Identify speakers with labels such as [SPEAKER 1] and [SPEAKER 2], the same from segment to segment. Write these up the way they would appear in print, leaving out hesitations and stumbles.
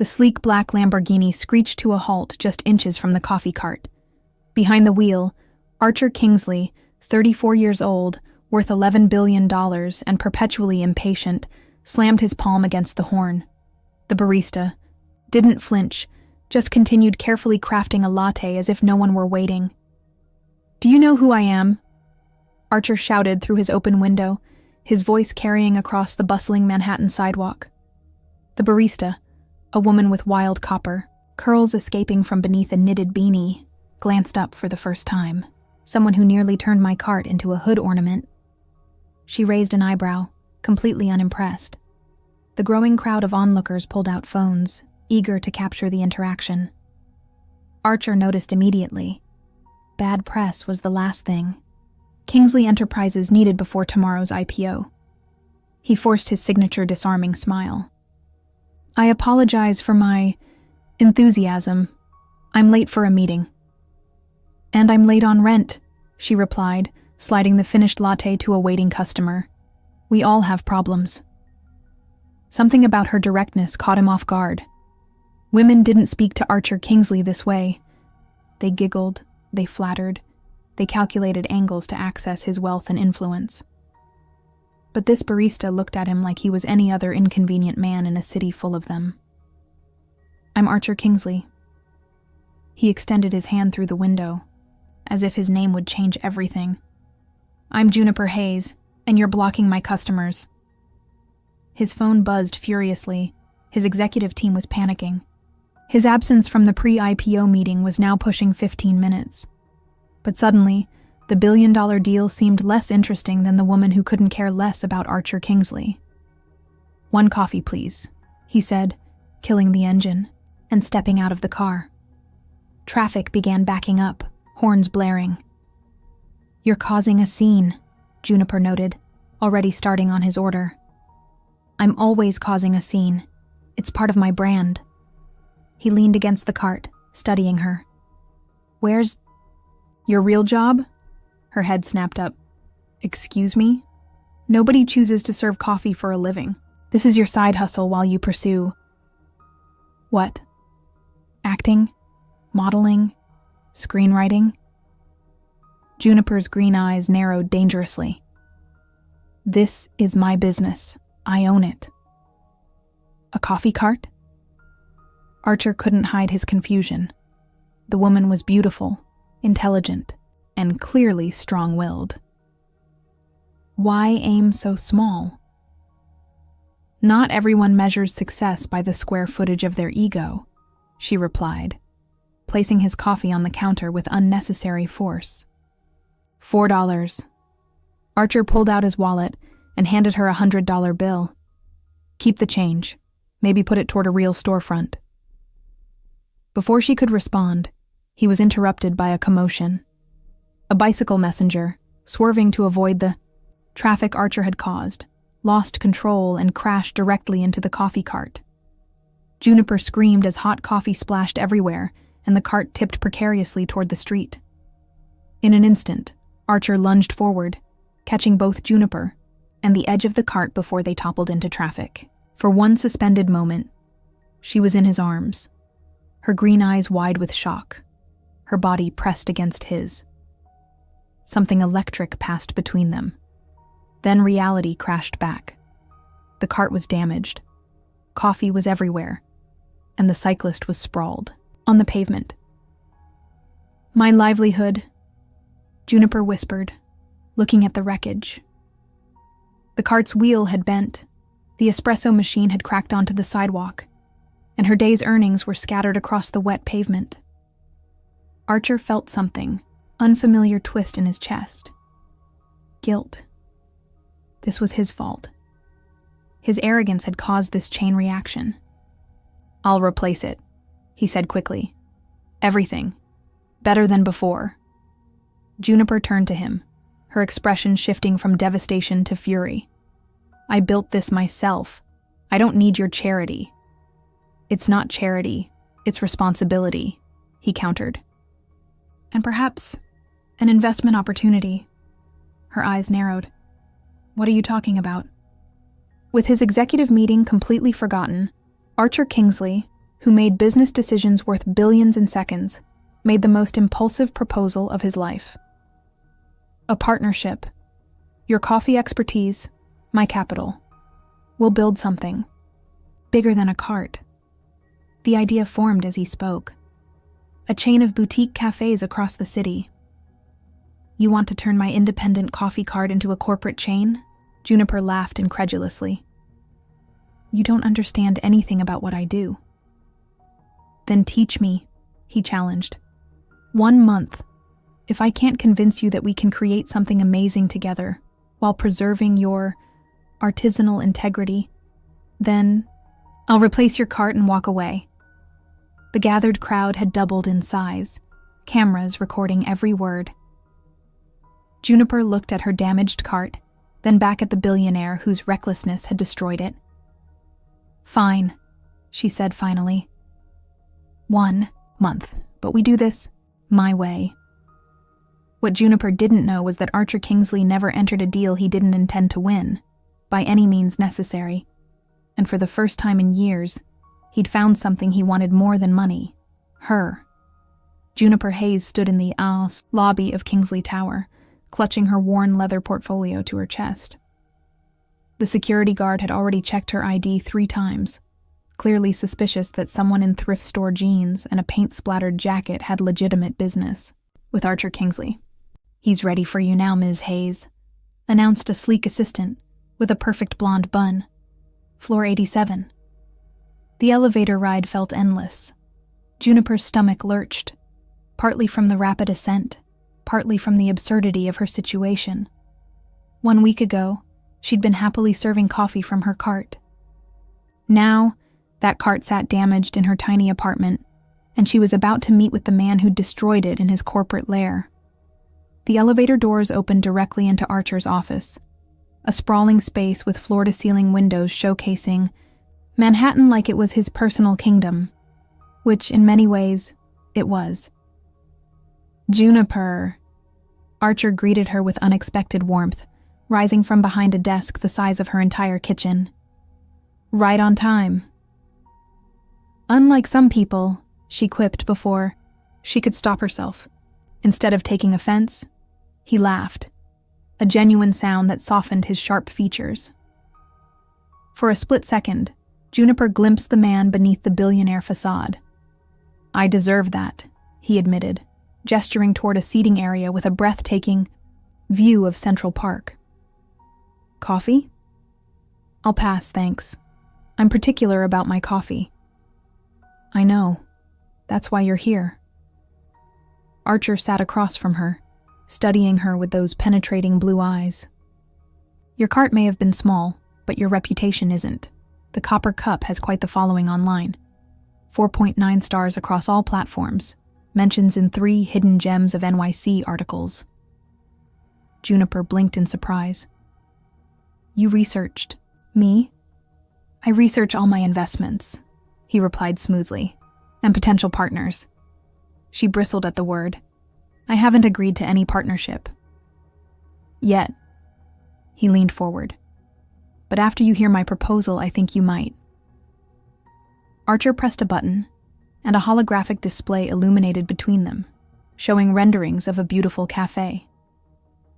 [SPEAKER 1] The sleek black Lamborghini screeched to a halt just inches from the coffee cart. Behind the wheel, Archer Kingsley, 34 years old, worth $11 billion and perpetually impatient, slammed his palm against the horn. The barista didn't flinch, just continued carefully crafting a latte as if no one were waiting. "Do you know who I am?" Archer shouted through his open window, his voice carrying across the bustling Manhattan sidewalk. The barista, a woman with wild copper, curls escaping from beneath a knitted beanie, glanced up for the first time. "Someone who nearly turned my cart into a hood ornament." She raised an eyebrow, completely unimpressed. The growing crowd of onlookers pulled out phones, eager to capture the interaction. Archer noticed immediately. Bad press was the last thing Kingsley Enterprises needed before tomorrow's IPO. He forced his signature disarming smile. "I apologize for my enthusiasm. I'm late for a meeting." "And I'm late on rent," she replied, sliding the finished latte to a waiting customer. "We all have problems." Something about her directness caught him off guard. Women didn't speak to Archer Kingsley this way. They giggled, they flattered, they calculated angles to access his wealth and influence. But this barista looked at him like he was any other inconvenient man in a city full of them. "I'm Archer Kingsley." He extended his hand through the window, as if his name would change everything. "I'm Juniper Hayes, and you're blocking my customers." His phone buzzed furiously. His executive team was panicking. His absence from the pre-IPO meeting was now pushing 15 minutes. But suddenly, the billion-dollar deal seemed less interesting than the woman who couldn't care less about Archer Kingsley. "One coffee, please," he said, killing the engine, and stepping out of the car. Traffic began backing up, horns blaring. "You're causing a scene," Juniper noted, already starting on his order. "I'm always causing a scene. It's part of my brand." He leaned against the cart, studying her. "Where's your real job?" Her head snapped up. "Excuse me? Nobody chooses to serve coffee for a living. This is your side hustle while you pursue..." "What? Acting? Modeling? Screenwriting?" Juniper's green eyes narrowed dangerously. "This is my business. I own it." "A coffee cart?" Archer couldn't hide his confusion. The woman was beautiful, intelligent, and clearly strong-willed. Why aim so small? "Not everyone measures success by the square footage of their ego," she replied, placing his coffee on the counter with unnecessary force. $4. Archer pulled out his wallet and handed her a $100 bill. "Keep the change. Maybe put it toward a real storefront." Before she could respond, he was interrupted by a commotion. A bicycle messenger, swerving to avoid the traffic Archer had caused, lost control and crashed directly into the coffee cart. Juniper screamed as hot coffee splashed everywhere and the cart tipped precariously toward the street. In an instant, Archer lunged forward, catching both Juniper and the edge of the cart before they toppled into traffic. For one suspended moment, she was in his arms, her green eyes wide with shock, her body pressed against his. Something electric passed between them. Then reality crashed back. The cart was damaged. Coffee was everywhere, and the cyclist was sprawled on the pavement. "My livelihood," Juniper whispered, looking at the wreckage. The cart's wheel had bent, the espresso machine had cracked onto the sidewalk, and her day's earnings were scattered across the wet pavement. Archer felt something, unfamiliar twist in his chest. Guilt. This was his fault. His arrogance had caused this chain reaction. "I'll replace it," he said quickly. "Everything. Better than before." Juniper turned to him, her expression shifting from devastation to fury. "I built this myself. I don't need your charity." "It's not charity, it's responsibility," he countered. "And perhaps an investment opportunity." Her eyes narrowed. "What are you talking about?" With his executive meeting completely forgotten, Archer Kingsley, who made business decisions worth billions in seconds, made the most impulsive proposal of his life. A partnership. Your coffee expertise, my capital. We'll build something. Bigger than a cart. The idea formed as he spoke. A chain of boutique cafes across the city. You want to turn my independent coffee cart into a corporate chain? Juniper laughed incredulously. You don't understand anything about what I do. Then teach me, he challenged. 1 month. If I can't convince you that we can create something amazing together while preserving your artisanal integrity, then I'll replace your cart and walk away. The gathered crowd had doubled in size, cameras recording every word. Juniper looked at her damaged cart, then back at the billionaire whose recklessness had destroyed it. Fine, she said finally. 1 month, but we do this my way. What Juniper didn't know was that Archer Kingsley never entered a deal he didn't intend to win, by any means necessary. And for the first time in years, he'd found something he wanted more than money. Her. Juniper Hayes stood in the lobby of Kingsley Tower, clutching her worn leather portfolio to her chest. The security guard had already checked her ID 3 times, clearly suspicious that someone in thrift store jeans and a paint-splattered jacket had legitimate business with Archer Kingsley. He's ready for you now, Ms. Hayes, announced a sleek assistant with a perfect blonde bun. Floor 87. The elevator ride felt endless. Juniper's stomach lurched, partly from the rapid ascent, partly from the absurdity of her situation. 1 week ago, she'd been happily serving coffee from her cart. Now, that cart sat damaged in her tiny apartment, and she was about to meet with the man who'd destroyed it in his corporate lair. The elevator doors opened directly into Archer's office, a sprawling space with floor-to-ceiling windows showcasing Manhattan like it was his personal kingdom, which in many ways, it was. Juniper. Archer greeted her with unexpected warmth, rising from behind a desk the size of her entire kitchen. Right on time. Unlike some people, she quipped before she could stop herself. Instead of taking offense, he laughed, a genuine sound that softened his sharp features. For a split second, Juniper glimpsed the man beneath the billionaire facade. I deserve that, he admitted, gesturing toward a seating area with a breathtaking view of Central Park. Coffee? I'll pass, thanks. I'm particular about my coffee. I know. That's why you're here. Archer sat across from her, studying her with those penetrating blue eyes. Your cart may have been small, but your reputation isn't. The Copper Cup has quite the following online. 4.9 stars across all platforms, mentions in 3 Hidden Gems of NYC articles. Juniper blinked in surprise. You researched me? I research all my investments, he replied smoothly, and potential partners. She bristled at the word. I haven't agreed to any partnership. Yet. He leaned forward. But after you hear my proposal, I think you might. Archer pressed a button, and a holographic display illuminated between them, showing renderings of a beautiful cafe.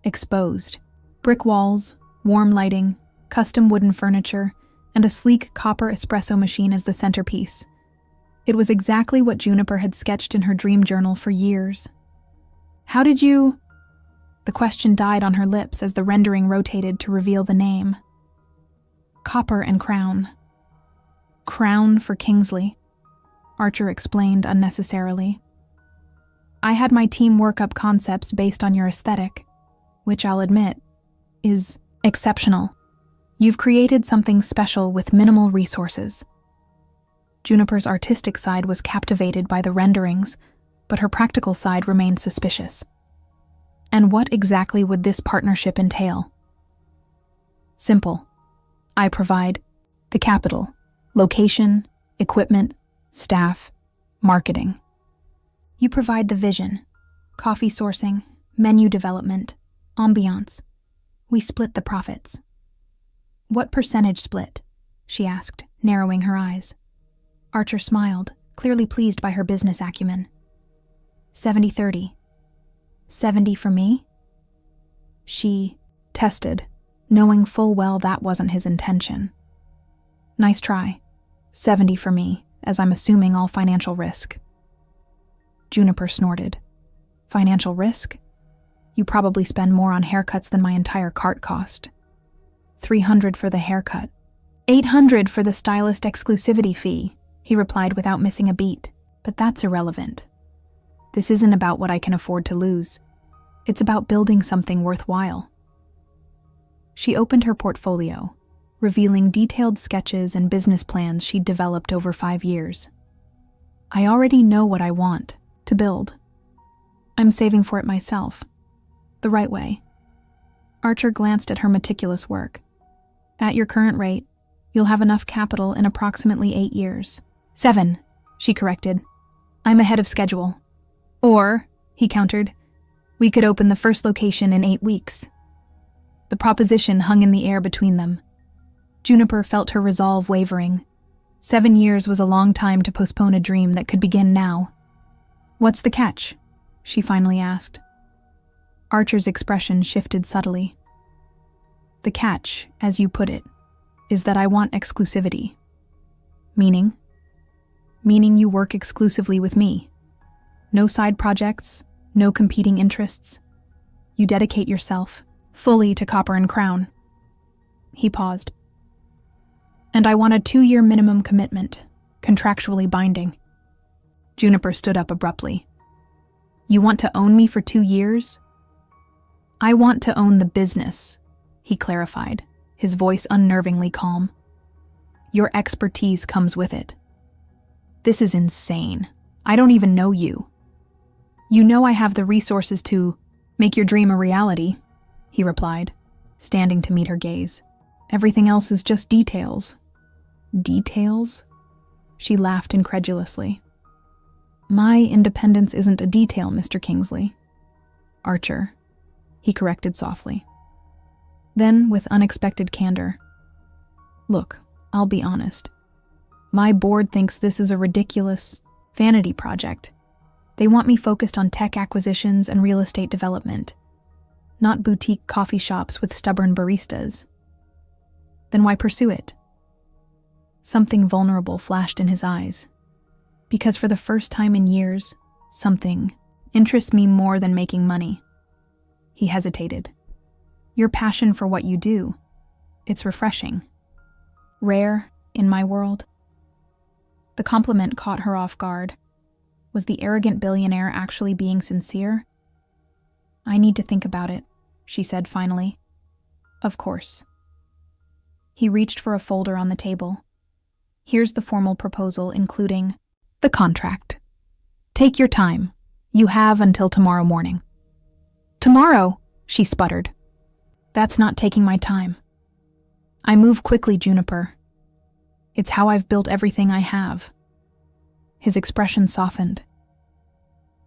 [SPEAKER 1] Exposed. Brick walls, warm lighting, custom wooden furniture, and a sleek copper espresso machine as the centerpiece. It was exactly what Juniper had sketched in her dream journal for years. How did you... The question died on her lips as the rendering rotated to reveal the name. Copper and Crown. Crown for Kingsley, Archer explained unnecessarily. I had my team work up concepts based on your aesthetic, which I'll admit, is exceptional. You've created something special with minimal resources. Juniper's artistic side was captivated by the renderings, but her practical side remained suspicious. And what exactly would this partnership entail? Simple. I provide the capital, location, equipment, staff, marketing. You provide the vision, coffee sourcing, menu development, ambiance. We split the profits. What percentage split? She asked, narrowing her eyes. Archer smiled. clearly pleased by her business acumen. 70-30. 70 for me? She tested, knowing full well that wasn't his intention. Nice try. 70 for me, as I'm assuming all financial risk. Juniper snorted. Financial risk? You probably spend more on haircuts than my entire cart cost. $300 for the haircut. $800 for the stylist exclusivity fee, he replied without missing a beat. But that's irrelevant. This isn't about what I can afford to lose. It's about building something worthwhile. She opened her portfolio, revealing detailed sketches and business plans she'd developed over 5 years. I already know what I want to build. I'm saving for it myself. The right way. Archer glanced at her meticulous work. At your current rate, you'll have enough capital in approximately 8 years. 7, she corrected. I'm ahead of schedule. Or, he countered, we could open the first location in 8 weeks. The proposition hung in the air between them. Juniper felt her resolve wavering. 7 years was a long time to postpone a dream that could begin now. What's the catch? She finally asked. Archer's expression shifted subtly. The catch, as you put it, is that I want exclusivity. Meaning? Meaning you work exclusively with me. No side projects, no competing interests. You dedicate yourself fully to Copper and Crown. He paused. And I want a 2-year minimum commitment, contractually binding. Juniper stood up abruptly. You want to own me for 2 years? I want to own the business, he clarified, his voice unnervingly calm. Your expertise comes with it. This is insane. I don't even know you. You know I have the resources to make your dream a reality, he replied, standing to meet her gaze. Everything else is just details. Details? She laughed incredulously. My independence isn't a detail, Mr. Kingsley. Archer, he corrected softly. Then, with unexpected candor, look, I'll be honest. My board thinks this is a ridiculous vanity project. They want me focused on tech acquisitions and real estate development, not boutique coffee shops with stubborn baristas. Then why pursue it? Something vulnerable flashed in his eyes. Because for the first time in years, something interests me more than making money. He hesitated. Your passion for what you do, it's refreshing. Rare in my world. The compliment caught her off guard. Was the arrogant billionaire actually being sincere? I need to think about it, she said finally. Of course. He reached for a folder on the table. Here's the formal proposal, including the contract. Take your time. You have until tomorrow morning. Tomorrow, she sputtered. That's not taking my time. I move quickly, Juniper. It's how I've built everything I have. His expression softened.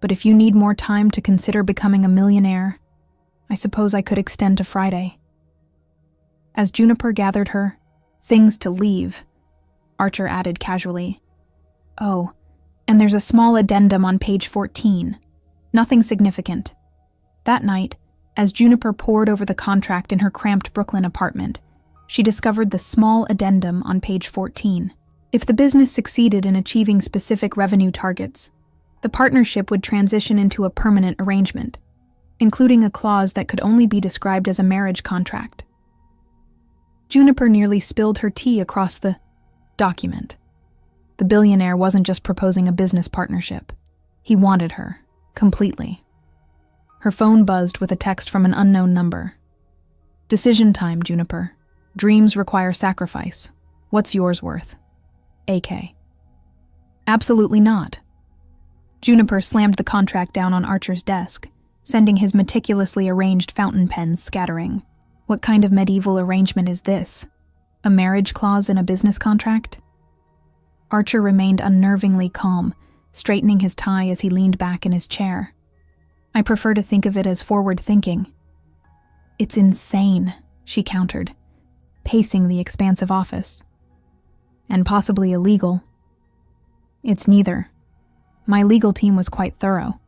[SPEAKER 1] But if you need more time to consider becoming a millionaire, I suppose I could extend to Friday. As Juniper gathered her things to leave, Archer added casually, Oh, and there's a small addendum on page 14. Nothing significant. That night, as Juniper pored over the contract in her cramped Brooklyn apartment, she discovered the small addendum on page 14. If the business succeeded in achieving specific revenue targets, the partnership would transition into a permanent arrangement, including a clause that could only be described as a marriage contract. Juniper nearly spilled her tea across the document. The billionaire wasn't just proposing a business partnership. He wanted her, completely. Her phone buzzed with a text from an unknown number. Decision time, Juniper. Dreams require sacrifice. What's yours worth? AK. Absolutely not. Juniper slammed the contract down on Archer's desk, sending his meticulously arranged fountain pens scattering. What kind of medieval arrangement is this? A marriage clause in a business contract? Archer remained unnervingly calm, straightening his tie as he leaned back in his chair. I prefer to think of it as forward thinking. It's insane, she countered, pacing the expansive office. And possibly illegal. It's neither. My legal team was quite thorough.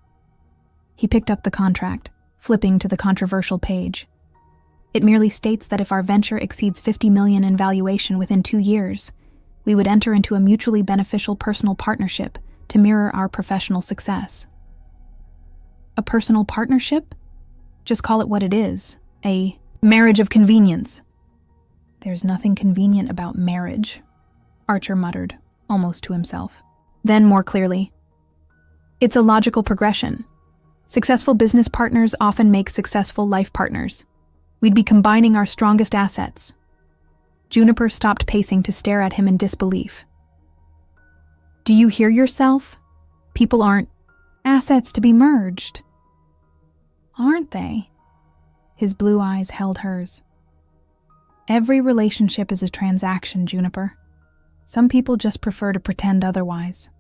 [SPEAKER 1] He picked up the contract, flipping to the controversial page. It merely states that if our venture exceeds $50 million in valuation within 2 years, we would enter into a mutually beneficial personal partnership to mirror our professional success. A personal partnership? Just call it what it is, a marriage of convenience. There's nothing convenient about marriage, Archer muttered, almost to himself. Then, more clearly, it's a logical progression. Successful business partners often make successful life partners. We'd be combining our strongest assets. Juniper stopped pacing to stare at him in disbelief. Do you hear yourself? People aren't assets to be merged. Aren't they? His blue eyes held hers. Every relationship is a transaction, Juniper. Some people just prefer to pretend otherwise.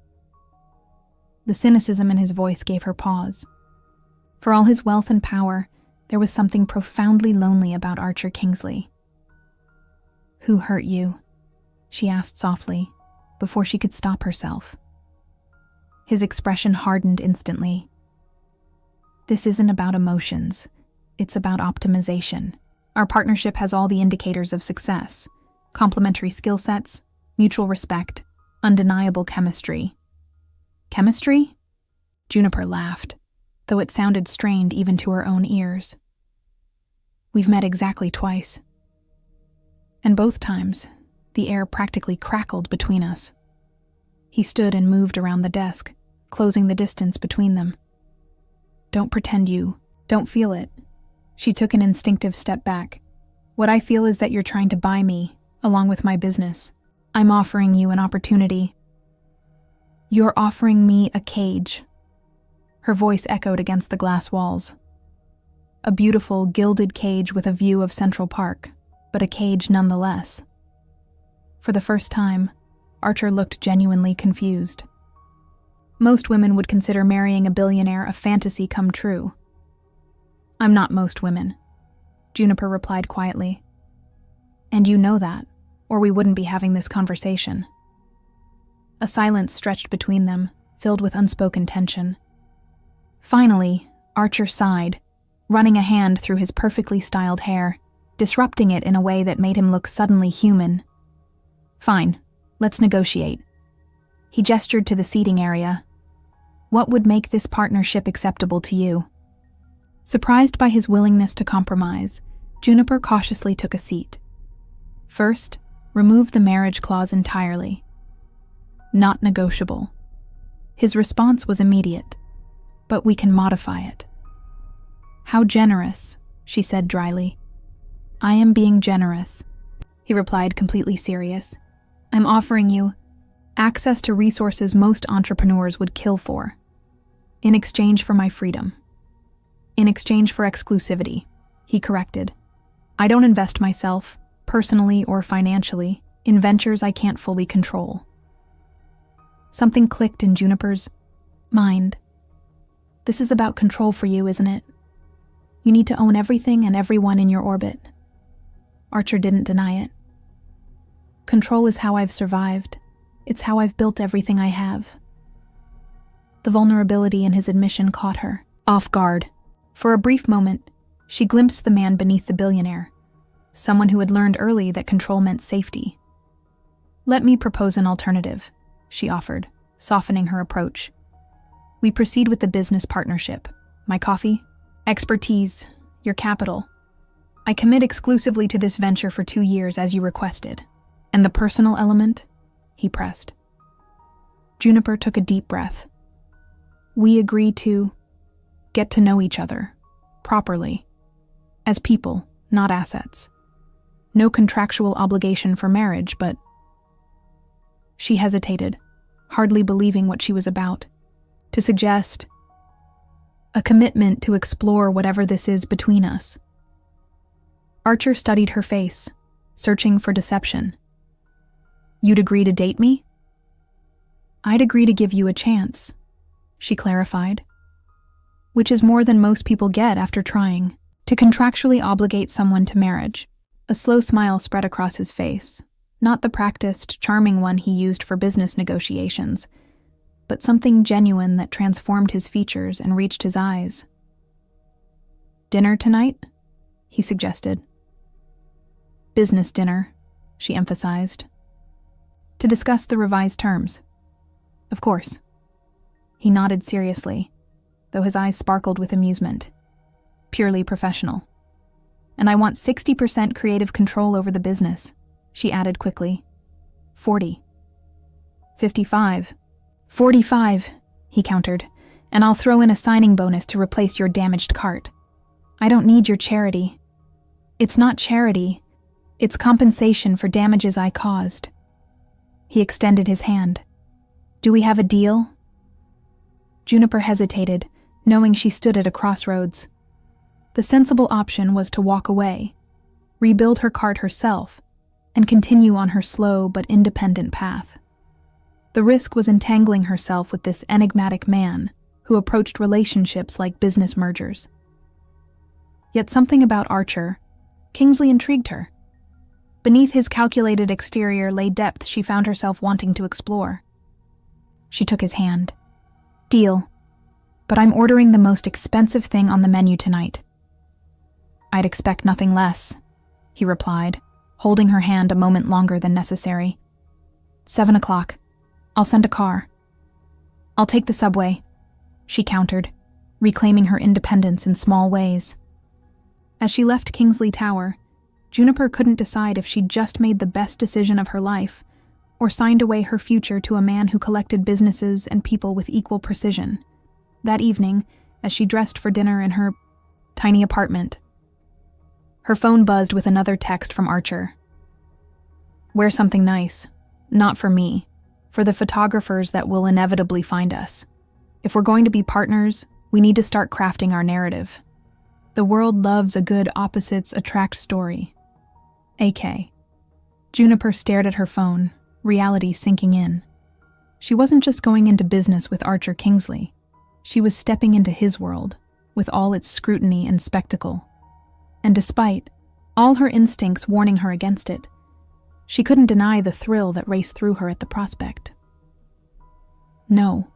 [SPEAKER 1] The cynicism in his voice gave her pause. For all his wealth and power, there was something profoundly lonely about Archer Kingsley. Who hurt you? She asked softly, before she could stop herself. His expression hardened instantly. This isn't about emotions. It's about optimization. Our partnership has all the indicators of success: complementary skill sets, mutual respect, undeniable chemistry. Chemistry? Juniper laughed, though it sounded strained even to her own ears. We've met exactly twice. And both times, the air practically crackled between us. He stood and moved around the desk, closing the distance between them. Don't pretend you don't feel it. She took an instinctive step back. What I feel is that you're trying to buy me, along with my business. I'm offering you an opportunity. You're offering me a cage. Her voice echoed against the glass walls. A beautiful, gilded cage with a view of Central Park, but a cage nonetheless. For the first time, Archer looked genuinely confused. Most women would consider marrying a billionaire a fantasy come true. I'm not most women, Juniper replied quietly. And you know that, or we wouldn't be having this conversation. A silence stretched between them, filled with unspoken tension. Finally, Archer sighed, running a hand through his perfectly styled hair, disrupting it in a way that made him look suddenly human. Fine, let's negotiate. He gestured to the seating area. What would make this partnership acceptable to you? Surprised by his willingness to compromise, Juniper cautiously took a seat. First, remove the marriage clause entirely. Not negotiable. His response was immediate, but we can modify it. How generous, she said dryly. I am being generous, he replied, completely serious. I'm offering you access to resources most entrepreneurs would kill for, in exchange for my freedom. In exchange for exclusivity, he corrected. I don't invest myself, personally or financially, in ventures I can't fully control. Something clicked in Juniper's mind. This is about control for you, isn't it? You need to own everything and everyone in your orbit. Archer didn't deny it. Control is how I've survived. It's how I've built everything I have. The vulnerability in his admission caught her off guard. For a brief moment, she glimpsed the man beneath the billionaire, someone who had learned early that control meant safety. Let me propose an alternative, she offered, softening her approach. We proceed with the business partnership. My coffee, expertise, your capital. I commit exclusively to this venture for 2 years as you requested. And the personal element? He pressed. Juniper took a deep breath. We agree to get to know each other, properly, as people, not assets. No contractual obligation for marriage, but... She hesitated, hardly believing what she was about. To suggest a commitment to explore whatever this is between us. Archer studied her face, searching for deception. You'd agree to date me? I'd agree to give you a chance, she clarified. Which is more than most people get after trying to contractually obligate someone to marriage. A slow smile spread across his face, not the practiced, charming one he used for business negotiations, but something genuine that transformed his features and reached his eyes. "Dinner tonight?" he suggested. "Business dinner," she emphasized. "To discuss the revised terms." "Of course." He nodded seriously, though his eyes sparkled with amusement. "Purely professional. And I want 60% creative control over the business," she added quickly. 40. 55. 45, he countered, "and I'll throw in a signing bonus to replace your damaged cart. I don't need your charity." "It's not charity. It's compensation for damages I caused." He extended his hand. "Do we have a deal?" Juniper hesitated, knowing she stood at a crossroads. The sensible option was to walk away, rebuild her cart herself, and continue on her slow but independent path. The risk was entangling herself with this enigmatic man who approached relationships like business mergers. Yet something about Archer, Kingsley, intrigued her. Beneath his calculated exterior lay depth she found herself wanting to explore. She took his hand. "Deal. But I'm ordering the most expensive thing on the menu tonight." "I'd expect nothing less," he replied, holding her hand a moment longer than necessary. 7 o'clock. I'll send a car." "I'll take the subway," she countered, reclaiming her independence in small ways. As she left Kingsley Tower, Juniper couldn't decide if she'd just made the best decision of her life or signed away her future to a man who collected businesses and people with equal precision. That evening, as she dressed for dinner in her tiny apartment, her phone buzzed with another text from Archer. "Wear something nice. Not for me. For the photographers that will inevitably find us. If we're going to be partners, we need to start crafting our narrative. The world loves a good opposites attract story. AK." Juniper stared at her phone, reality sinking in. She wasn't just going into business with Archer Kingsley. She was stepping into his world, with all its scrutiny and spectacle. And despite all her instincts warning her against it, she couldn't deny the thrill that raced through her at the prospect. "No,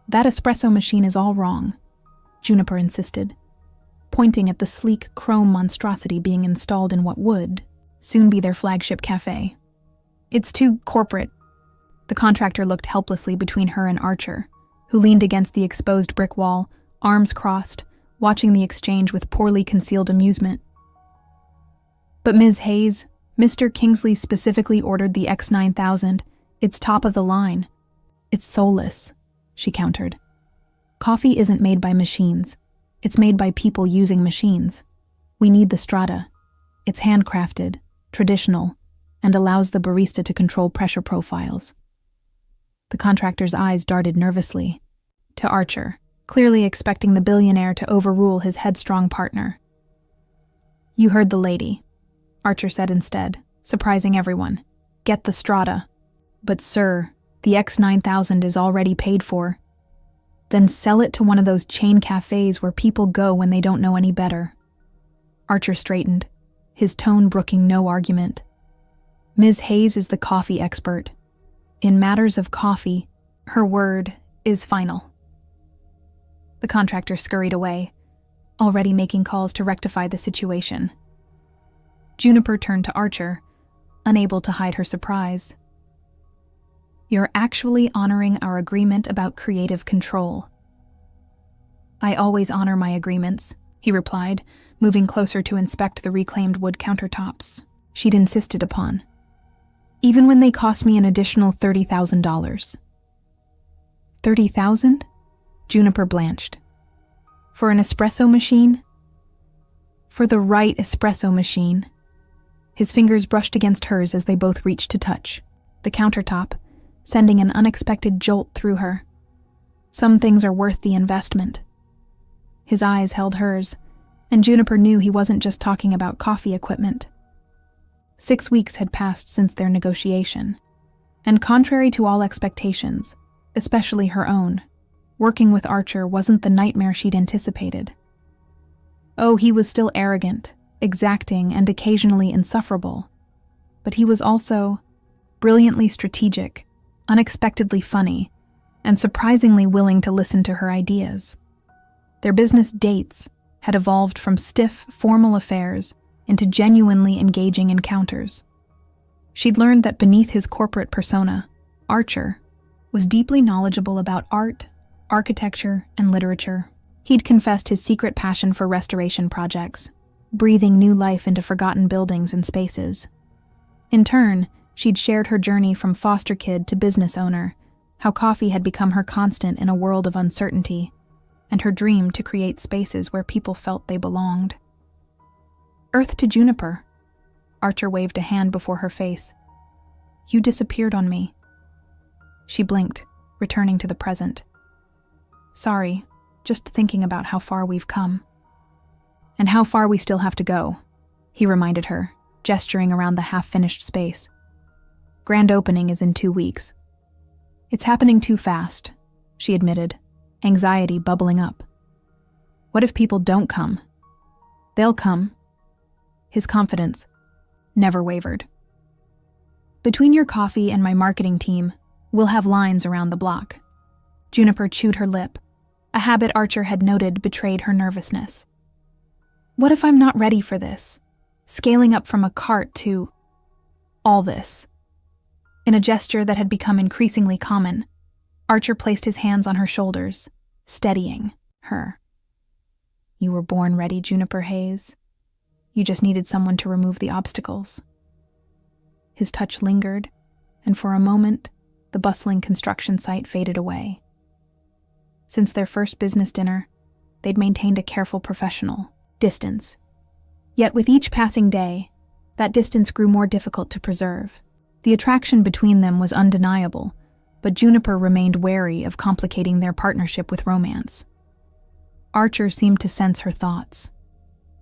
[SPEAKER 1] that espresso machine is all wrong," Juniper insisted, pointing at the sleek chrome monstrosity being installed in what would soon be their flagship cafe. "It's too corporate." The contractor looked helplessly between her and Archer, who leaned against the exposed brick wall, arms crossed, watching the exchange with poorly concealed amusement. "But Ms. Hayes, Mr. Kingsley specifically ordered the X9000. It's top of the line." "It's soulless," she countered. "Coffee isn't made by machines. It's made by people using machines. We need the strata. It's handcrafted, traditional, and allows the barista to control pressure profiles." The contractor's eyes darted nervously to Archer, clearly expecting the billionaire to overrule his headstrong partner. "You heard the lady," Archer said instead, surprising everyone. "Get the strata." "But sir, the X9000 is already paid for." "Then sell it to one of those chain cafes where people go when they don't know any better." Archer straightened, his tone brooking no argument. "Ms. Hayes is the coffee expert. In matters of coffee, her word is final." The contractor scurried away, already making calls to rectify the situation. Juniper turned to Archer, unable to hide her surprise. "You're actually honoring our agreement about creative control." "I always honor my agreements," he replied, moving closer to inspect the reclaimed wood countertops she'd insisted upon. "Even when they cost me an additional $30,000. $30,000? Juniper blanched. "For an espresso machine?" "For the right espresso machine." His fingers brushed against hers as they both reached to touch the countertop, sending an unexpected jolt through her. Some things are worth the investment. His eyes held hers, and Juniper knew he wasn't just talking about coffee equipment. 6 weeks had passed since their negotiation, and contrary to all expectations, especially her own, working with Archer wasn't the nightmare she'd anticipated. Oh, he was still arrogant, exacting, and occasionally insufferable, but he was also brilliantly strategic, unexpectedly funny, and surprisingly willing to listen to her ideas. Their business dates had evolved from stiff, formal affairs into genuinely engaging encounters. She'd learned that beneath his corporate persona, Archer was deeply knowledgeable about art, architecture, and literature. He'd confessed his secret passion for restoration projects, breathing new life into forgotten buildings and spaces. In turn, she'd shared her journey from foster kid to business owner, how coffee had become her constant in a world of uncertainty, and her dream to create spaces where people felt they belonged. Earth to Juniper. Archer waved a hand before her face. You disappeared on me. She blinked, returning to the present. Sorry, just thinking about how far we've come. And how far we still have to go, he reminded her, gesturing around the half-finished space. Grand opening is in 2 weeks. It's happening too fast, she admitted, anxiety bubbling up. What if people don't come? They'll come. His confidence never wavered. Between your coffee and my marketing team, we'll have lines around the block. Juniper chewed her lip. A habit Archer had noted betrayed her nervousness. What if I'm not ready for this? Scaling up from a cart to all this. In a gesture that had become increasingly common, Archer placed his hands on her shoulders, steadying her. You were born ready, Juniper Hayes. You just needed someone to remove the obstacles. His touch lingered, and for a moment, the bustling construction site faded away. Since their first business dinner, they'd maintained a careful professional distance. Yet with each passing day, that distance grew more difficult to preserve. The attraction between them was undeniable, but Juniper remained wary of complicating their partnership with romance. Archer seemed to sense her thoughts.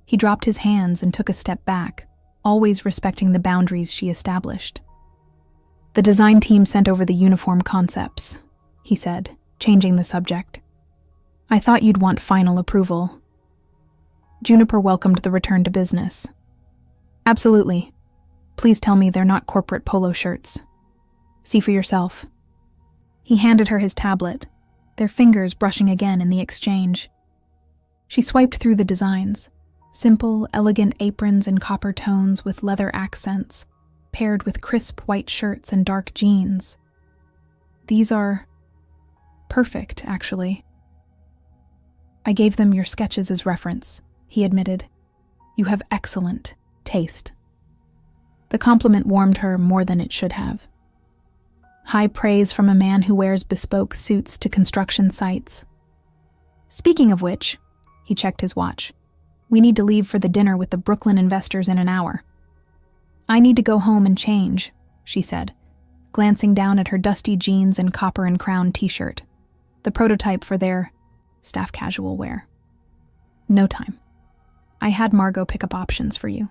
[SPEAKER 1] He dropped his hands and took a step back, always respecting the boundaries she established. The design team sent over the uniform concepts, he said, changing the subject. I thought you'd want final approval. Juniper welcomed the return to business. Absolutely. Please tell me they're not corporate polo shirts. See for yourself. He handed her his tablet, their fingers brushing again in the exchange. She swiped through the designs, simple, elegant aprons in copper tones with leather accents, paired with crisp white shirts and dark jeans. These are perfect, actually. I gave them your sketches as reference, he admitted. You have excellent taste. The compliment warmed her more than it should have. High praise from a man who wears bespoke suits to construction sites. Speaking of which, he checked his watch. We need to leave for the dinner with the Brooklyn investors in an hour. I need to go home and change, she said, glancing down at her dusty jeans and copper and crown t-shirt, the prototype for their staff casual wear. No time. I had Margot pick up options for you.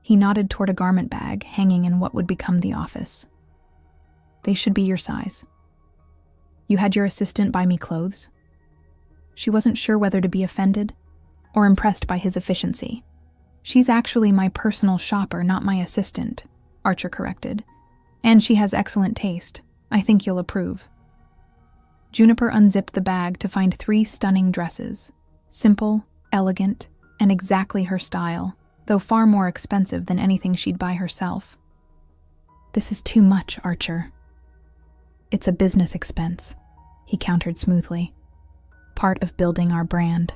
[SPEAKER 1] He nodded toward a garment bag hanging in what would become the office. They should be your size. You had your assistant buy me clothes. She wasn't sure whether to be offended or impressed by his efficiency. She's actually my personal shopper, not my assistant, Archer corrected. And she has excellent taste. I think you'll approve. Juniper unzipped the bag to find 3 stunning dresses. Simple, elegant, and exactly her style, though far more expensive than anything she'd buy herself. This is too much, Archer. It's a business expense, he countered smoothly. Part of building our brand.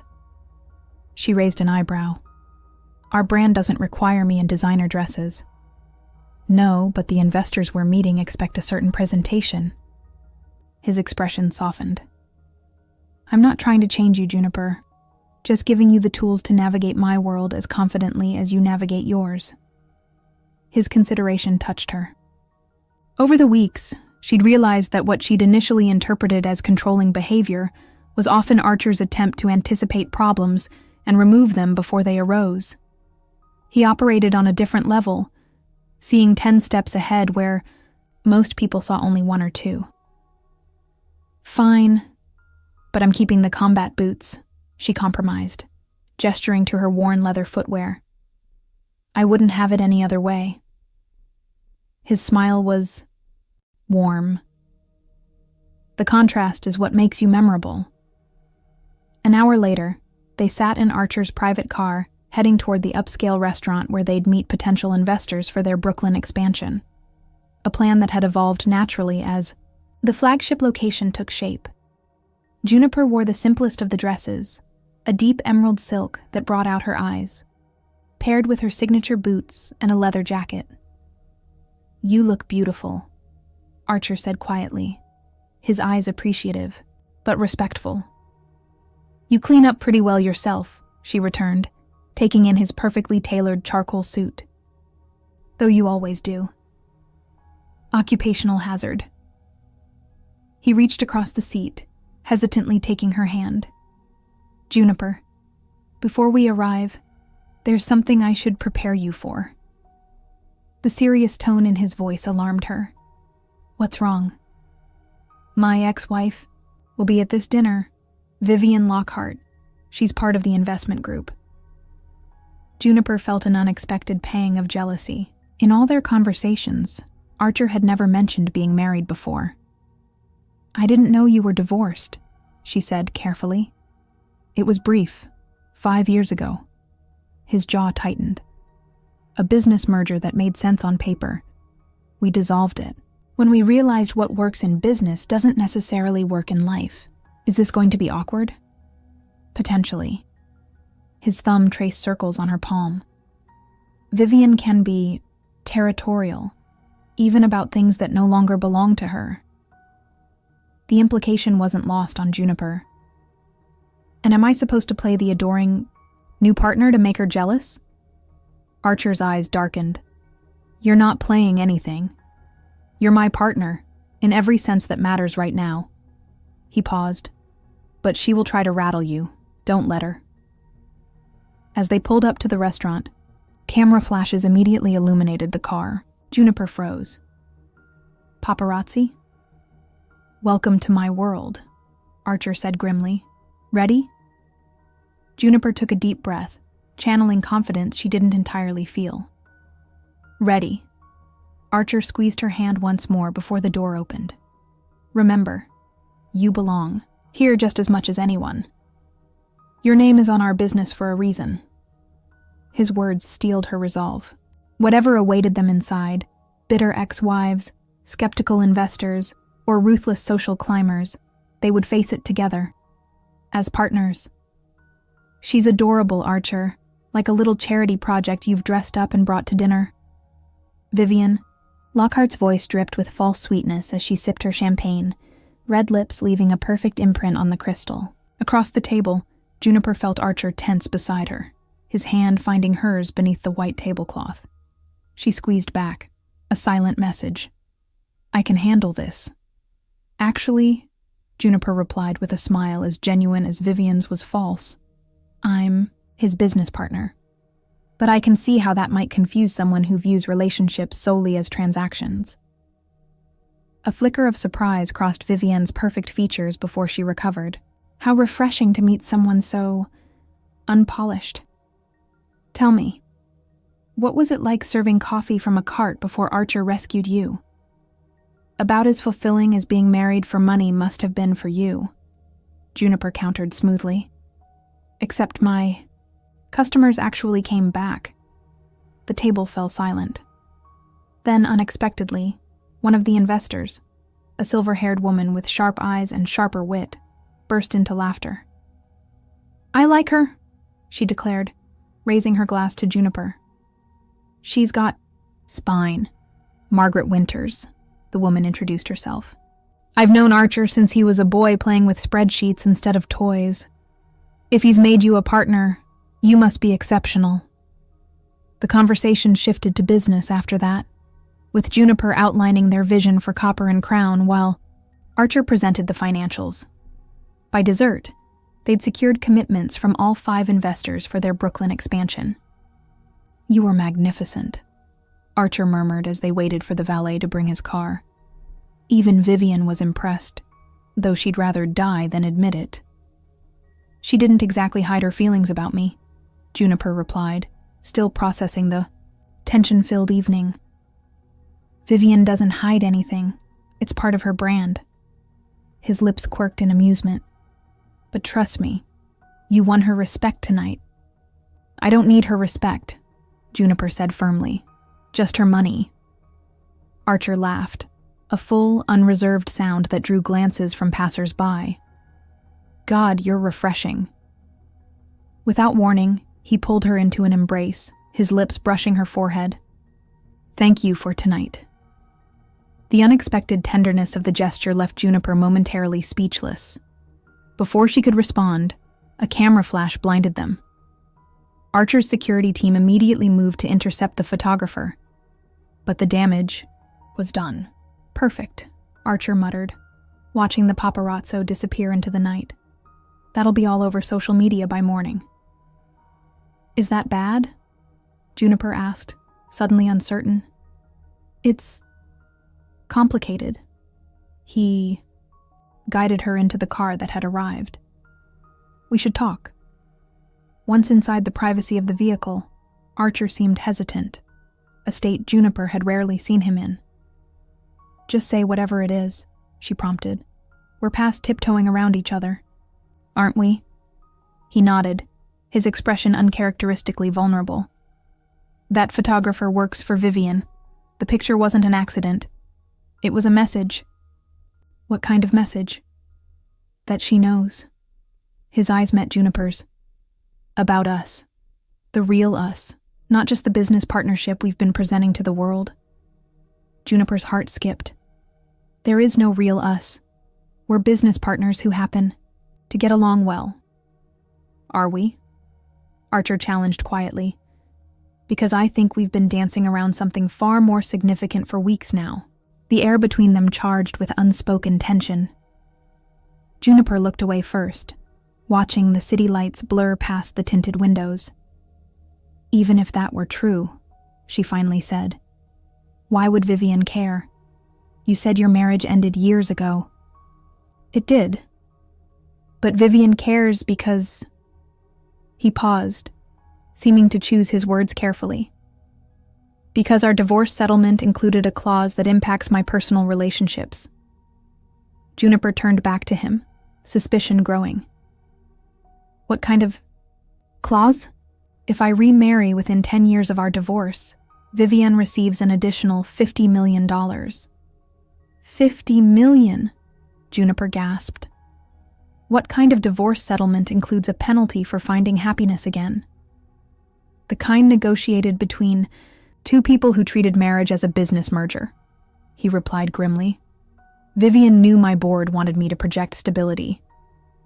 [SPEAKER 1] She raised an eyebrow. Our brand doesn't require me in designer dresses. No, but the investors we're meeting expect a certain presentation. His expression softened. I'm not trying to change you, Juniper. Just giving you the tools to navigate my world as confidently as you navigate yours. His consideration touched her. Over the weeks, she'd realized that what she'd initially interpreted as controlling behavior was often Archer's attempt to anticipate problems and remove them before they arose. He operated on a different level, seeing 10 steps ahead where most people saw only 1 or 2. Fine, but I'm keeping the combat boots, she compromised, gesturing to her worn leather footwear. I wouldn't have it any other way. His smile was warm. The contrast is what makes you memorable. An hour later, they sat in Archer's private car, heading toward the upscale restaurant where they'd meet potential investors for their Brooklyn expansion. A plan that had evolved naturally as the flagship location took shape. Juniper wore the simplest of the dresses, a deep emerald silk that brought out her eyes, paired with her signature boots and a leather jacket. "You look beautiful," Archer said quietly, his eyes appreciative, but respectful. "You clean up pretty well yourself," she returned, taking in his perfectly tailored charcoal suit. "Though you always do." Occupational hazard. He reached across the seat, hesitantly taking her hand. "Juniper, before we arrive, there's something I should prepare you for." The serious tone in his voice alarmed her. "What's wrong?" "My ex-wife will be at this dinner. Vivian Lockhart. She's part of the investment group." Juniper felt an unexpected pang of jealousy. In all their conversations, Archer had never mentioned being married before. "I didn't know you were divorced," she said carefully. "It was brief, 5 years ago." His jaw tightened. "A business merger that made sense on paper. We dissolved it. When we realized what works in business doesn't necessarily work in life. Is this going to be awkward?" "Potentially." His thumb traced circles on her palm. "Vivian can be territorial, even about things that no longer belong to her." The implication wasn't lost on Juniper. "And am I supposed to play the adoring new partner to make her jealous?" Archer's eyes darkened. "You're not playing anything. You're my partner, in every sense that matters right now." He paused. "But she will try to rattle you. Don't let her." As they pulled up to the restaurant, camera flashes immediately illuminated the car. Juniper froze. "Paparazzi?" "Welcome to my world," Archer said grimly. "Ready?" Juniper took a deep breath, channeling confidence she didn't entirely feel. "Ready." Archer squeezed her hand once more before the door opened. "Remember, you belong here just as much as anyone. Your name is on our business for a reason." His words steeled her resolve. Whatever awaited them inside, bitter ex-wives, skeptical investors, or ruthless social climbers, they would face it together, as partners. "She's adorable, Archer, like a little charity project you've dressed up and brought to dinner." "Vivian," Lockhart's voice dripped with false sweetness as she sipped her champagne, red lips leaving a perfect imprint on the crystal. Across the table, Juniper felt Archer tense beside her, his hand finding hers beneath the white tablecloth. She squeezed back, a silent message. "I can handle this." "Actually," Juniper replied with a smile as genuine as Vivian's was false, "I'm his business partner. But I can see how that might confuse someone who views relationships solely as transactions." A flicker of surprise crossed Vivian's perfect features before she recovered. How refreshing to meet someone so unpolished. "Tell me, what was it like serving coffee from a cart before Archer rescued you?" "About as fulfilling as being married for money must have been for you," Juniper countered smoothly. "Except my customers actually came back." The table fell silent. Then, unexpectedly, one of the investors, a silver-haired woman with sharp eyes and sharper wit, burst into laughter. "I like her," she declared, raising her glass to Juniper. "She's got spine." "Margaret Winters," the woman introduced herself. "I've known Archer since he was a boy playing with spreadsheets instead of toys. If he's made you a partner, you must be exceptional." The conversation shifted to business after that, with Juniper outlining their vision for Copper and Crown while Archer presented the financials. By dessert, they'd secured commitments from all 5 investors for their Brooklyn expansion. "You were magnificent," Archer murmured as they waited for the valet to bring his car. Even Vivian was impressed, though she'd rather die than admit it. "She didn't exactly hide her feelings about me," Juniper replied, still processing the tension-filled evening. "Vivian doesn't hide anything. It's part of her brand." His lips quirked in amusement. But trust me, you won her respect tonight. I don't need her respect, Juniper said firmly. Just her money. Archer laughed, a full, unreserved sound that drew glances from passers-by. God, you're refreshing. Without warning, he pulled her into an embrace, his lips brushing her forehead. Thank you for tonight. The unexpected tenderness of the gesture left Juniper momentarily speechless. Before she could respond, a camera flash blinded them. Archer's security team immediately moved to intercept the photographer. But the damage was done. Perfect, Archer muttered, watching the paparazzo disappear into the night. That'll be all over social media by morning. Is that bad? Juniper asked, suddenly uncertain. It's complicated. He guided her into the car that had arrived. We should talk. Once inside the privacy of the vehicle, Archer seemed hesitant, a state Juniper had rarely seen him in. Just say whatever it is, she prompted. We're past tiptoeing around each other. Aren't we? He nodded, his expression uncharacteristically vulnerable. That photographer works for Vivian. The picture wasn't an accident. It was a message. What kind of message? That she knows. His eyes met Juniper's. About us. The real us, not just the business partnership we've been presenting to the world. Juniper's heart skipped. There is no real us. We're business partners who happen to get along well. Are we? Archer challenged quietly. Because I think we've been dancing around something far more significant for weeks now, the air between them charged with unspoken tension. Juniper looked away first, watching the city lights blur past the tinted windows. Even if that were true, she finally said, why would Vivian care? You said your marriage ended years ago. It did. But Vivian cares because... He paused, seeming to choose his words carefully. Because our divorce settlement included a clause that impacts my personal relationships. Juniper turned back to him, suspicion growing. What kind of clause? If I remarry within 10 years of our divorce, Vivian receives an additional $50 million. $50 million, Juniper gasped. What kind of divorce settlement includes a penalty for finding happiness again? The kind negotiated between two people who treated marriage as a business merger, he replied grimly. Vivian knew my board wanted me to project stability.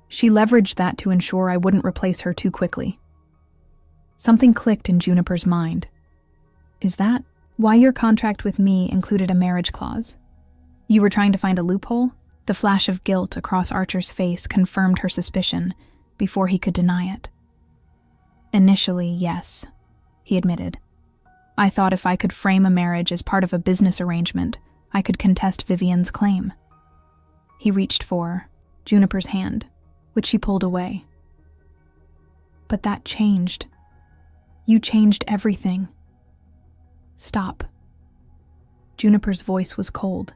[SPEAKER 1] She leveraged that to ensure I wouldn't replace her too quickly. Something clicked in Juniper's mind. Is that why your contract with me included a marriage clause? You were trying to find a loophole? The flash of guilt across Archer's face confirmed her suspicion before he could deny it. Initially, yes, he admitted. I thought if I could frame a marriage as part of a business arrangement, I could contest Vivian's claim. He reached for Juniper's hand, which she pulled away. But that changed. You changed everything. Stop. Juniper's voice was cold.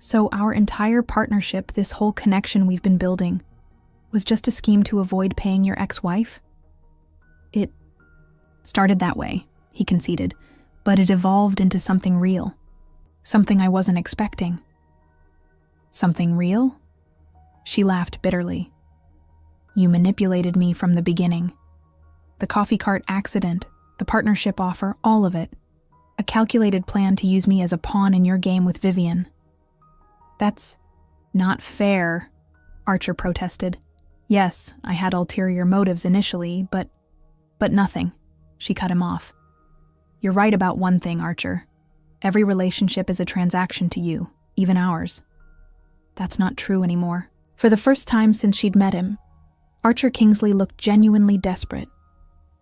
[SPEAKER 1] So our entire partnership, this whole connection we've been building, was just a scheme to avoid paying your ex-wife? It started that way, he conceded, but it evolved into something real. Something I wasn't expecting. Something real? She laughed bitterly. You manipulated me from the beginning. The coffee cart accident, the partnership offer, all of it. A calculated plan to use me as a pawn in your game with Vivian. That's not fair, Archer protested. Yes, I had ulterior motives initially, but nothing. She cut him off. You're right about one thing, Archer. Every relationship is a transaction to you, even ours. That's not true anymore. For the first time since she'd met him, Archer Kingsley looked genuinely desperate,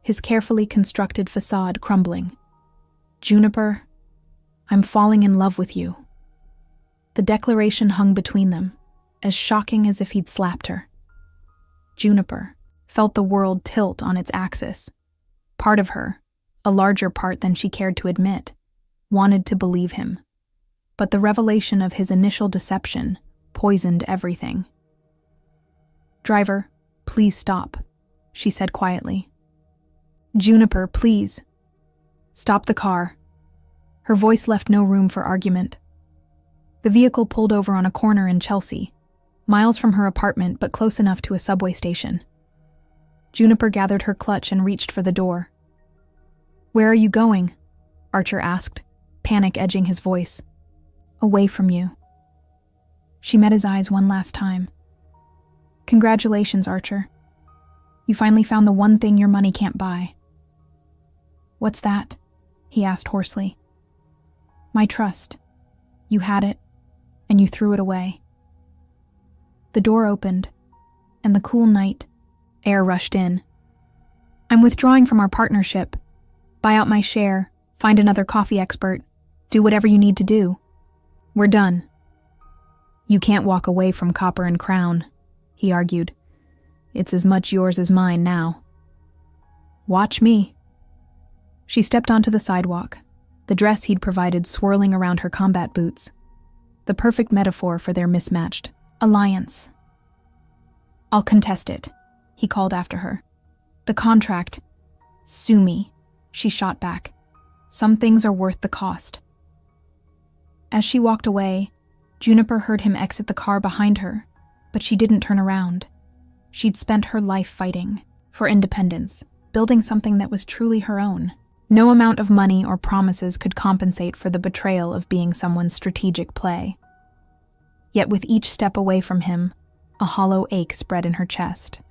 [SPEAKER 1] his carefully constructed facade crumbling. Juniper, I'm falling in love with you. The declaration hung between them, as shocking as if he'd slapped her. Juniper felt the world tilt on its axis. Part of her, a larger part than she cared to admit, wanted to believe him. But the revelation of his initial deception poisoned everything. "Driver, please stop," she said quietly. "Juniper, please. Stop the car." Her voice left no room for argument. The vehicle pulled over on a corner in Chelsea, miles from her apartment but close enough to a subway station. Juniper gathered her clutch and reached for the door. "Where are you going?" Archer asked, panic edging his voice. "Away from you." She met his eyes one last time. "Congratulations, Archer. You finally found the one thing your money can't buy." "What's that?" he asked hoarsely. "My trust. You had it, and you threw it away." The door opened, and the cool night air rushed in. "I'm withdrawing from our partnership. Buy out my share, find another coffee expert, do whatever you need to do. We're done." "You can't walk away from Copper and Crown," he argued. "It's as much yours as mine now." "Watch me." She stepped onto the sidewalk, the dress he'd provided swirling around her combat boots, the perfect metaphor for their mismatched alliance. "I'll contest it," he called after her. "The contract. Sue me," she shot back. "Some things are worth the cost." As she walked away, Juniper heard him exit the car behind her, but she didn't turn around. She'd spent her life fighting for independence, building something that was truly her own. No amount of money or promises could compensate for the betrayal of being someone's strategic play. Yet with each step away from him, a hollow ache spread in her chest.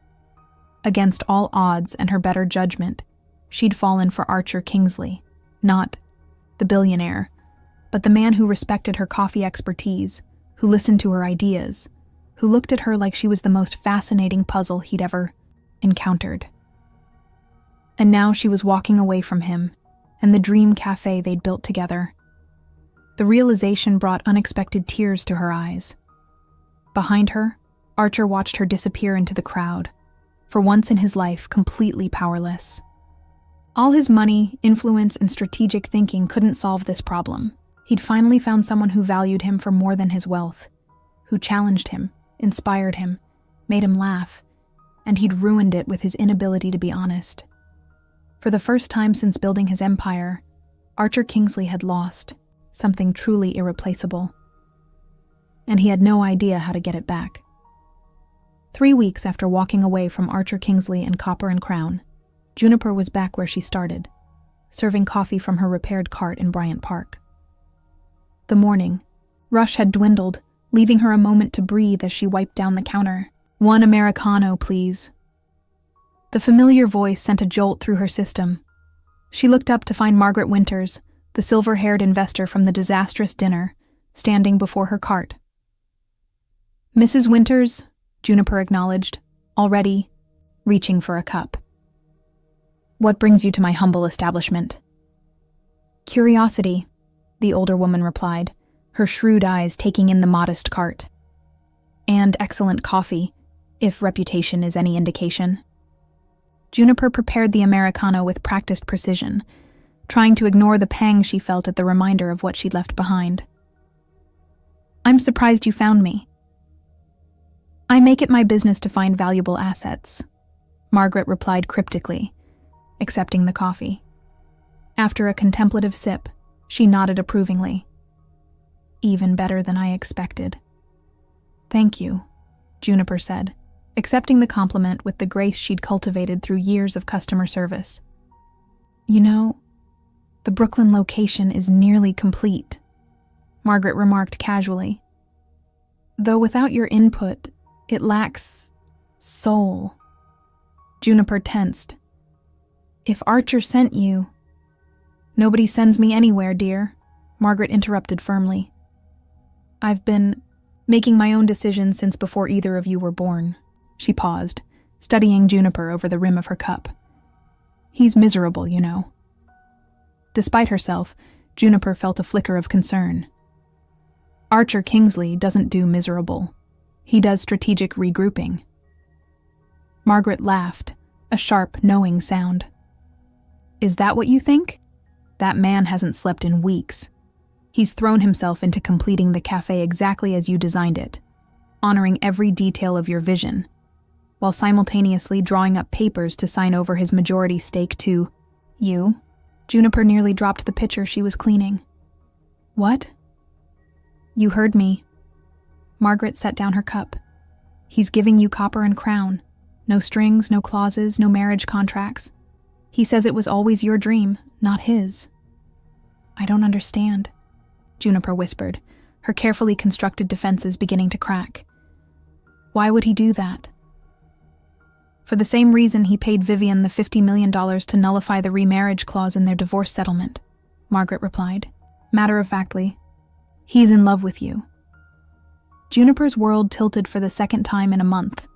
[SPEAKER 1] Against all odds and her better judgment, she'd fallen for Archer Kingsley, not the billionaire, but the man who respected her coffee expertise, who listened to her ideas, who looked at her like she was the most fascinating puzzle he'd ever encountered. And now she was walking away from him and the dream cafe they'd built together. The realization brought unexpected tears to her eyes. Behind her, Archer watched her disappear into the crowd, for once in his life completely powerless. All his money, influence, and strategic thinking couldn't solve this problem. He'd finally found someone who valued him for more than his wealth, who challenged him, inspired him, made him laugh, and he'd ruined it with his inability to be honest. For the first time since building his empire, Archer Kingsley had lost something truly irreplaceable. And he had no idea how to get it back. 3 weeks after walking away from Archer Kingsley and Copper and Crown, Juniper was back where she started, serving coffee from her repaired cart in Bryant Park. The morning rush had dwindled, leaving her a moment to breathe as she wiped down the counter. "1 Americano, please." The familiar voice sent a jolt through her system. She looked up to find Margaret Winters, the silver-haired investor from the disastrous dinner, standing before her cart. "Mrs. Winters," Juniper acknowledged, already reaching for a cup. "What brings you to my humble establishment?" "Curiosity," the older woman replied, her shrewd eyes taking in the modest cart. "And excellent coffee, if reputation is any indication." Juniper prepared the Americano with practiced precision, trying to ignore the pang she felt at the reminder of what she'd left behind. "I'm surprised you found me." "I make it my business to find valuable assets," Margaret replied cryptically, accepting the coffee. After a contemplative sip, she nodded approvingly. "Even better than I expected." "Thank you," Juniper said, accepting the compliment with the grace she'd cultivated through years of customer service. "You know, the Brooklyn location is nearly complete," Margaret remarked casually. "Though without your input, it lacks soul." Juniper tensed. "If Archer sent you—" "Nobody sends me anywhere, dear," Margaret interrupted firmly. "I've been making my own decisions since before either of you were born." She paused, studying Juniper over the rim of her cup. "He's miserable, you know." Despite herself, Juniper felt a flicker of concern. "Archer Kingsley doesn't do miserable. He does strategic regrouping." Margaret laughed, a sharp, knowing sound. "Is that what you think? That man hasn't slept in weeks. He's thrown himself into completing the cafe exactly as you designed it. honoring every detail of your vision, while simultaneously drawing up papers to sign over his majority stake to you. Juniper nearly dropped the pitcher she was cleaning. What? You heard me. Margaret set down her cup. He's giving you copper and crown. No strings, no clauses, no marriage contracts. He says it was always your dream, not his. I don't understand, Juniper whispered, her carefully constructed defenses beginning to crack. Why would he do that? For the same reason he paid Vivian the $50 million to nullify the remarriage clause in their divorce settlement, Margaret replied, matter-of-factly. He's in love with you. Juniper's world tilted for the second time in a month.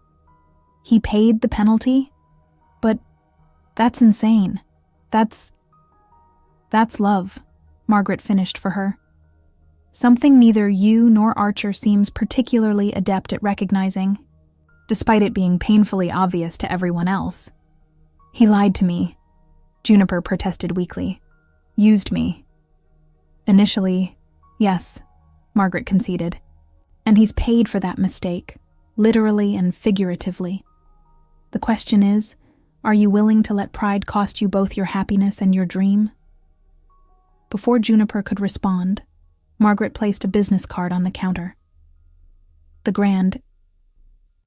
[SPEAKER 1] He paid the penalty? But that's insane. That's love, Margaret finished for her. Something neither you nor Archer seems particularly adept at recognizing, despite it being painfully obvious to everyone else. He lied to me, Juniper protested weakly. Used me. Initially, yes, Margaret conceded. And he's paid for that mistake, literally and figuratively. The question is, are you willing to let pride cost you both your happiness and your dream? Before Juniper could respond, Margaret placed a business card on the counter. The grand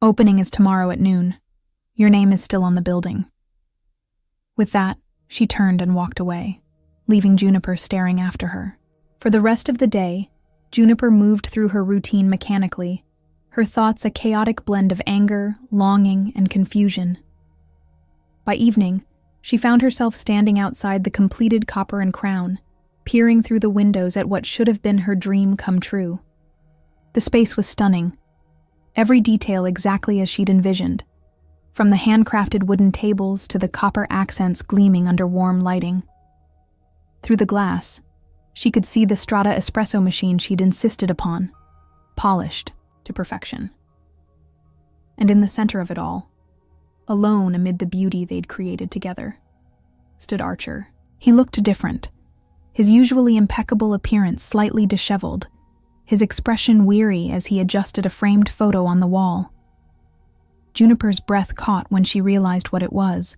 [SPEAKER 1] opening is tomorrow at noon. Your name is still on the building. With that, she turned and walked away, leaving Juniper staring after her. For the rest of the day, Juniper moved through her routine mechanically, her thoughts a chaotic blend of anger, longing, and confusion. By evening, she found herself standing outside the completed copper and crown, peering through the windows at what should have been her dream come true. The space was stunning, every detail exactly as she'd envisioned, from the handcrafted wooden tables to the copper accents gleaming under warm lighting. Through the glass, she could see the Strata espresso machine she'd insisted upon, polished to perfection. And in the center of it all, alone amid the beauty they'd created together, stood Archer. He looked different, his usually impeccable appearance slightly disheveled, his expression weary as he adjusted a framed photo on the wall. Juniper's breath caught when she realized what it was,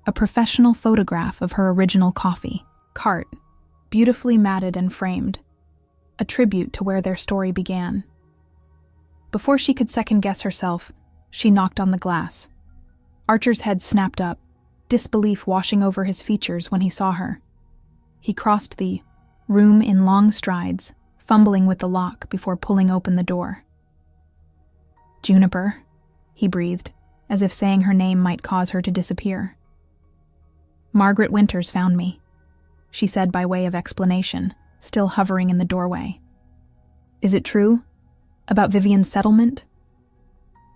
[SPEAKER 1] a professional photograph of her original coffee cart, beautifully matted and framed, a tribute to where their story began. Before she could second-guess herself, she knocked on the glass. Archer's head snapped up, disbelief washing over his features when he saw her. He crossed the room in long strides, fumbling with the lock before pulling open the door. Juniper, he breathed, as if saying her name might cause her to disappear. Margaret Winters found me, she said by way of explanation, still hovering in the doorway. Is it true? About Vivian's settlement?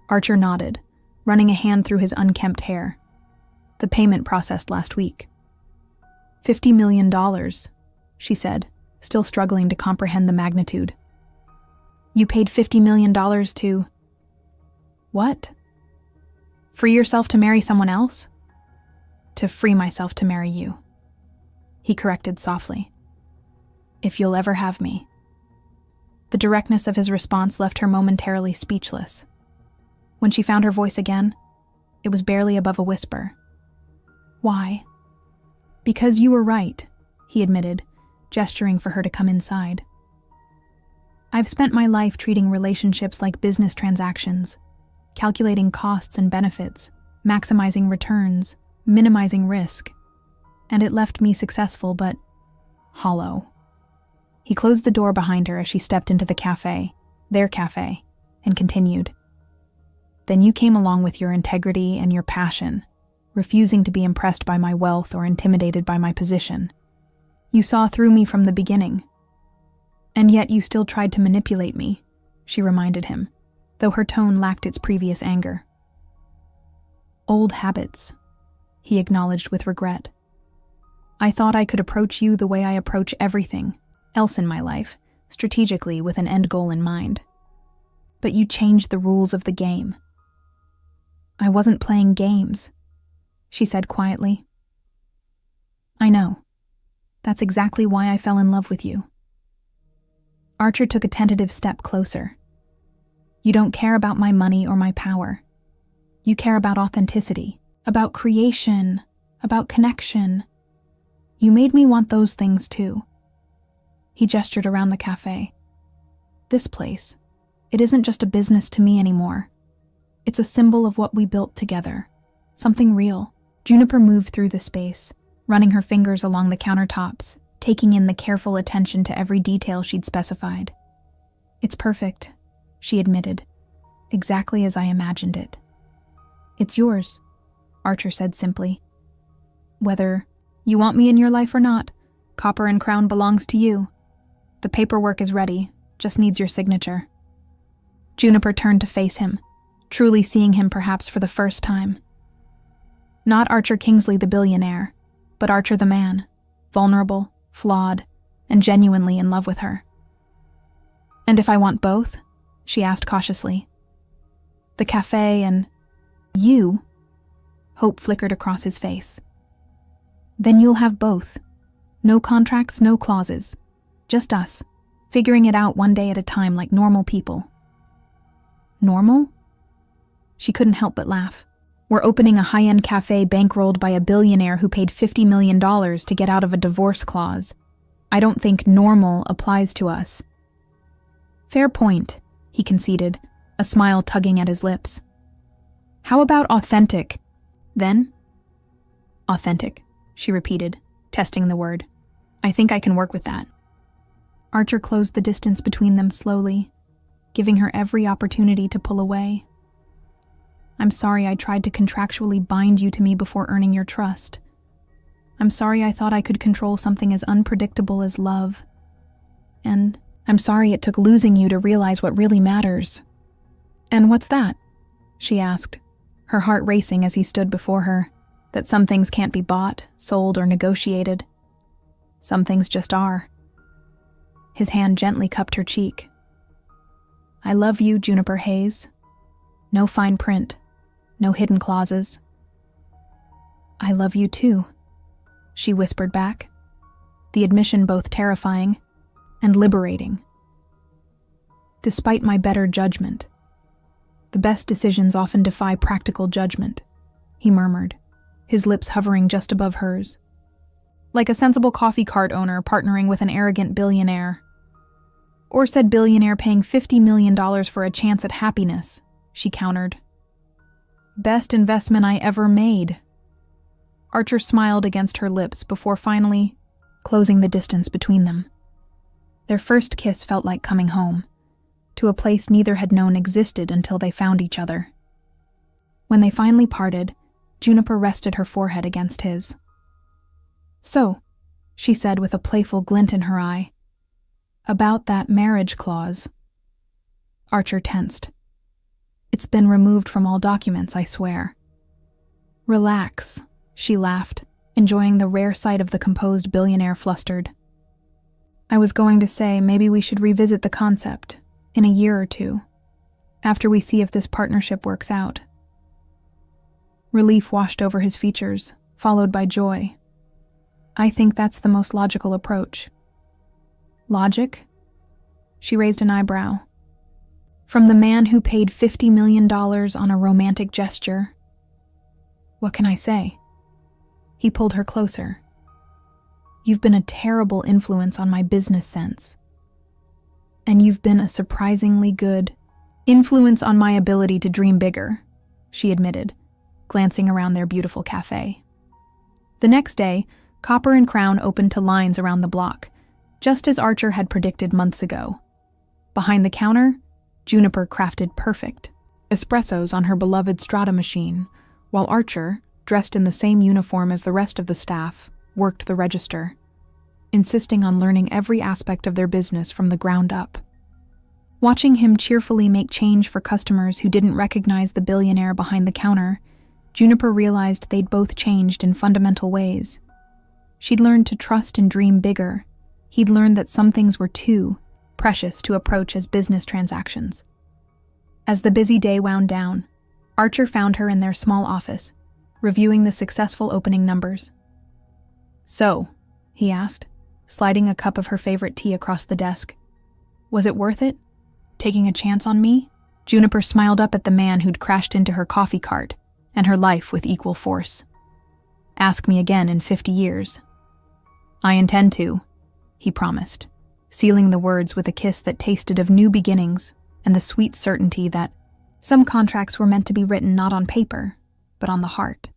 [SPEAKER 1] Archer nodded, running a hand through his unkempt hair. The payment processed last week. $50 million, she said, still struggling to comprehend the magnitude. You paid $50 million to... What? Free yourself to marry someone else? To free myself to marry you, he corrected softly. If you'll ever have me. The directness of his response left her momentarily speechless. When she found her voice again, it was barely above a whisper. Why? Because you were right, he admitted, gesturing for her to come inside. I've spent my life treating relationships like business transactions, calculating costs and benefits, maximizing returns, minimizing risk, and it left me successful but hollow. He closed the door behind her as she stepped into the cafe, their cafe, and continued. Then you came along with your integrity and your passion, refusing to be impressed by my wealth or intimidated by my position. You saw through me from the beginning. And yet you still tried to manipulate me, she reminded him, though her tone lacked its previous anger. Old habits, he acknowledged with regret. I thought I could approach you the way I approach everything else in my life, strategically with an end goal in mind. But you changed the rules of the game. I wasn't playing games, she said quietly. I know. That's exactly why I fell in love with you. Archer took a tentative step closer. You don't care about my money or my power. You care about authenticity, about creation, about connection. You made me want those things too." He gestured around the cafe. "This place, it isn't just a business to me anymore. It's a symbol of what we built together, something real." Juniper moved through the space, running her fingers along the countertops, taking in the careful attention to every detail she'd specified. "It's perfect," she admitted, "exactly as I imagined it." "It's yours," Archer said simply. "Whether you want me in your life or not, Copper and Crown belongs to you. The paperwork is ready, just needs your signature." Juniper turned to face him, truly seeing him perhaps for the first time. Not Archer Kingsley the billionaire, but Archer the man, vulnerable, flawed, and genuinely in love with her. "And if I want both?" she asked cautiously. "The cafe and you?" Hope flickered across his face. "Then you'll have both. No contracts, no clauses. Just us, figuring it out one day at a time like normal people." "Normal?" She couldn't help but laugh. "We're opening a high-end cafe bankrolled by a billionaire who paid $50 million to get out of a divorce clause. I don't think normal applies to us." "Fair point," he conceded, a smile tugging at his lips. "How about authentic, then?" "Authentic," she repeated, testing the word. "I think I can work with that." Archer closed the distance between them slowly, giving her every opportunity to pull away. "I'm sorry I tried to contractually bind you to me before earning your trust. I'm sorry I thought I could control something as unpredictable as love. And I'm sorry it took losing you to realize what really matters." "And what's that?" she asked, her heart racing as he stood before her. "That some things can't be bought, sold, or negotiated. Some things just are." His hand gently cupped her cheek. "I love you, Juniper Hayes. No fine print, no hidden clauses." "I love you too," she whispered back, the admission both terrifying and liberating. "Despite my better judgment, the best decisions often defy practical judgment," he murmured, his lips hovering just above hers. "Like a sensible coffee cart owner partnering with an arrogant billionaire." "Or said billionaire paying $50 million for a chance at happiness," she countered. "Best investment I ever made." Archer smiled against her lips before finally closing the distance between them. Their first kiss felt like coming home, to a place neither had known existed until they found each other. When they finally parted, Juniper rested her forehead against his. "So," she said with a playful glint in her eye, "about that marriage clause." Archer tensed. "It's been removed from all documents, I swear." "Relax," she laughed, enjoying the rare sight of the composed billionaire flustered. "I was going to say maybe we should revisit the concept in a year or two, after we see if this partnership works out." Relief washed over his features, followed by joy. "I think that's the most logical approach." "Logic?" She raised an eyebrow. "From the man who paid $50 million on a romantic gesture." "What can I say?" He pulled her closer. "You've been a terrible influence on my business sense. And you've been a surprisingly good influence on my ability to dream bigger," she admitted, glancing around their beautiful cafe. The next day, Copper and Crown opened to lines around the block, just as Archer had predicted months ago. Behind the counter, Juniper crafted perfect espressos on her beloved Strata machine, while Archer, dressed in the same uniform as the rest of the staff, worked the register, insisting on learning every aspect of their business from the ground up. Watching him cheerfully make change for customers who didn't recognize the billionaire behind the counter, Juniper realized they'd both changed in fundamental ways. She'd learned to trust and dream bigger. He'd learned that some things were too precious to approach as business transactions. As the busy day wound down, Archer found her in their small office, reviewing the successful opening numbers. "So," he asked, sliding a cup of her favorite tea across the desk, "was it worth it? Taking a chance on me? Juniper smiled up at the man who'd crashed into her coffee cart and her life with equal force. "Ask me again in 50 years. "I intend to," he promised, sealing the words with a kiss that tasted of new beginnings and the sweet certainty that some contracts were meant to be written not on paper, but on the heart.